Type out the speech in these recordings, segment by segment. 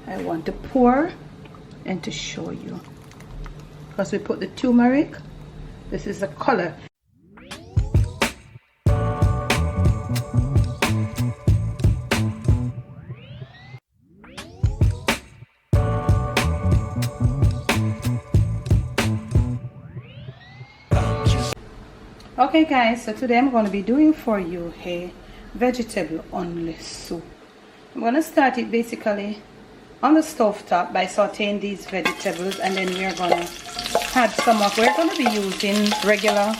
I want to pour and to show you, because we put the turmeric. This is the color. Okay guys, so today I'm going to be doing for you a vegetable only soup. I'm going to start it basically on the stove top by sauteing these vegetables, and then we're going to add some of, we're going to be using regular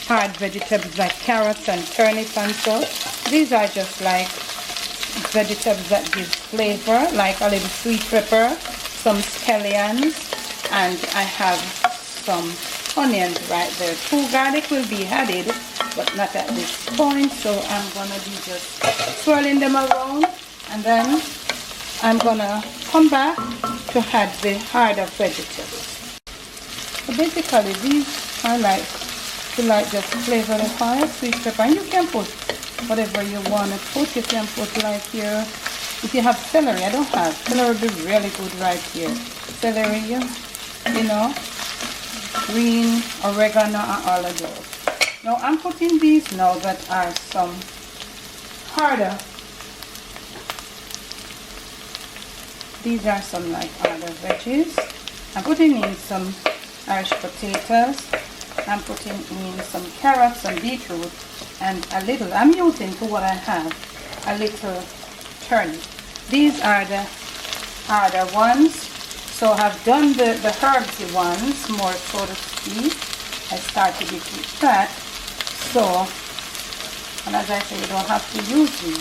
hard vegetables like carrots and turnips and so. These are just like vegetables that give flavor, like a little sweet pepper, some scallions, and I have some onions right there. 2 garlic will be added, but not at this point, so I'm gonna be just swirling them around, and then I'm gonna come back to add the harder vegetables. So basically these are like to just flavor the fire, sweet pepper, and you can put whatever you want to put. You can put like here, if you have celery. I don't have celery, would be really good right here. Celery, you know, green, oregano, and all of those. Now I'm putting these now that are some harder. These are some like harder veggies. I'm putting in some Irish potatoes. I'm putting in some carrots, some beetroot, and a little, I'm using for what I have, a little turnip. These are the harder ones. So I've done the herbsy ones, more so to speak. I started it with that. So, and as I say, you don't have to use these.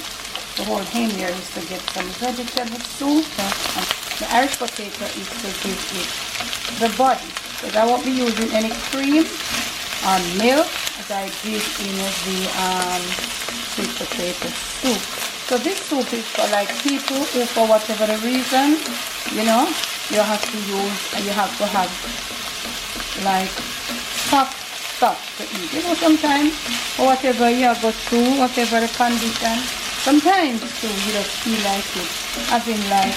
The whole aim here is to get some vegetable soup. And the Irish potato is to give it the body. Because I won't be using any cream or milk as I did in the sweet potato soup. So this soup is for like people who, for whatever the reason, you know, you have to use, and you have to have like soft stuff to eat. You know, sometimes, or whatever you go through, whatever the condition, sometimes too you just feel like it, having like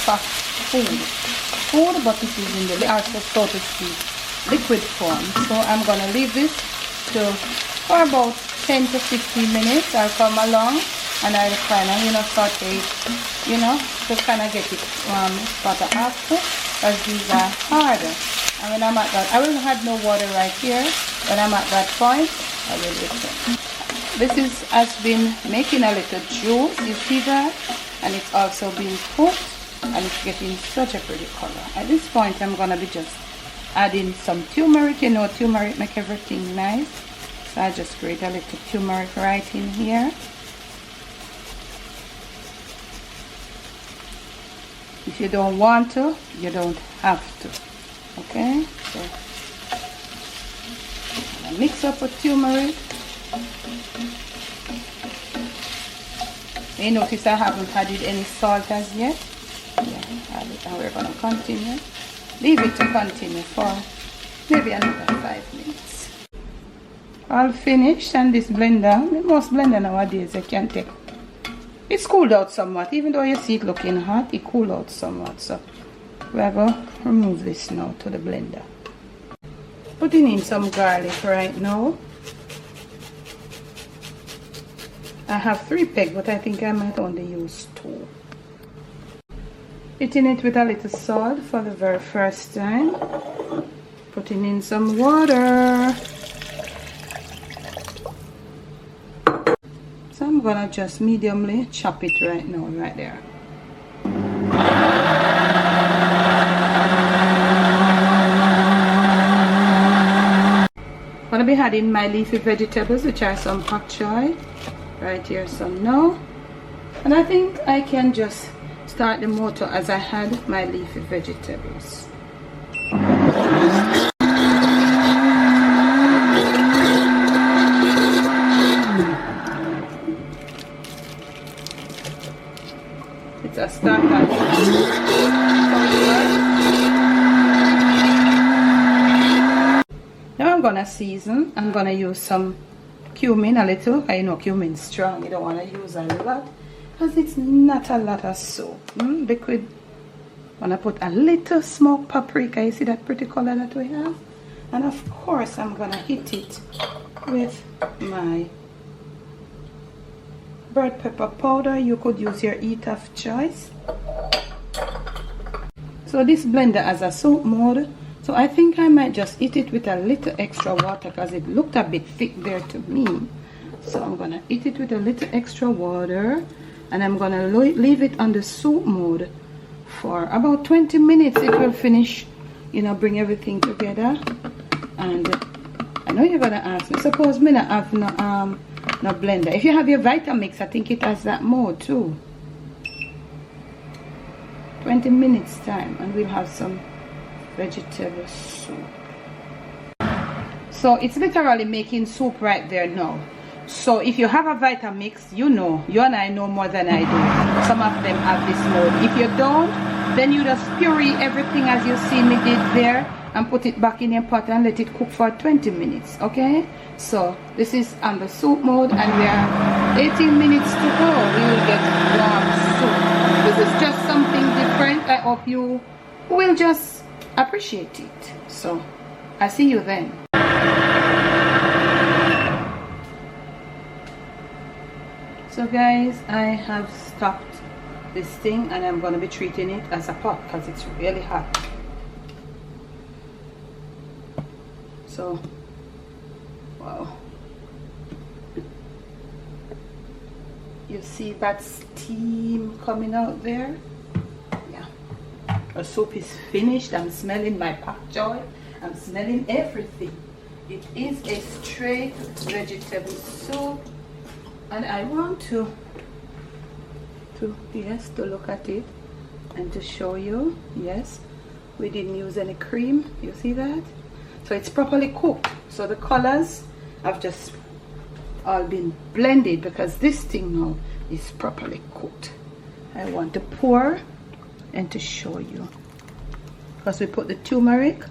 soft food, but it is in the, also so to speak, liquid form. So I'm gonna leave this for about 10 to 15 minutes. I'll come along and I'll kind of, you know, saute it, you know, to kind of get it butter after, because these are harder. And when I'm at that, I will add no water right here. When I'm at that point, I will return. This has been making a little juice, you see that? And it's also being cooked, and it's getting such a pretty color. At this point, I'm gonna be just adding some turmeric. You know, turmeric make everything nice. So I just grate a little turmeric right in here. If you don't want to, you don't have to. Okay, so I mix up with turmeric. You notice I haven't added any salt as yet. Yeah, and we're gonna continue. Leave it to continue for maybe another 5 minutes. All finished, and this blender, most blender nowadays, you can take. It's cooled out somewhat, even though you see it looking hot, it cooled out somewhat. So we're going to remove this now to the blender. Putting in some garlic right now. I have 3 pegs, but I think I might only use 2. Hitting it with a little salt for the very first time. Putting in some water. So I'm gonna just mediumly chop it right now, right there. I'm gonna be adding my leafy vegetables, which are some pak choy. Right here, some now. And I think I can just start the motor as I had my leafy vegetables. It's a start that. Now I'm gonna season. I'm gonna use some cumin, a little. I know cumin strong, you don't want to use a lot. because it's not a lot of soup. Liquid. I'm gonna put a little smoked paprika. You see that pretty color that we have? And of course I'm gonna hit it with my red pepper powder. You could use your heat of choice. So this blender has a soak mode, so I think I might just hit it with a little extra water because it looked a bit thick there to me. So I'm gonna hit it with a little extra water, and I'm gonna leave it on the soak mode for about 20 minutes. It will finish, you know, bring everything together. And I know you're gonna ask me, suppose me not have no blender. If you have your Vitamix, I think it has that mode too. 20 minutes time and we'll have some vegetable soup. So it's literally making soup right there now. So if you have a Vitamix, you know, you and I know more than I do. Some of them have this mode. If you don't, then you just puree everything as you see me did there and put it back in your pot and let it cook for 20 minutes. Okay, so this is on the soup mode and we are 18 minutes to go. We will get warm soup. This is just something different. I hope you will just appreciate it. So I see you then. So guys, I have stopped this thing and I'm going to be treating it as a pot because it's really hot. So, wow. You see that steam coming out there? Yeah. The soup is finished. I'm smelling my pak choy. I'm smelling everything. It is a straight vegetable soup. And I want to look at it and to show you. Yes, we didn't use any cream. You see that? So it's properly cooked. So the colors have just all been blended because this thing now is properly cooked. I want to pour and to show you, because we put the turmeric.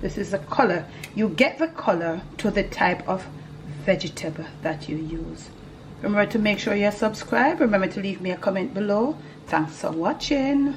This is the color. You get the color to the type of vegetable that you use. Remember to make sure you're subscribed. Remember to leave me a comment below. Thanks for watching.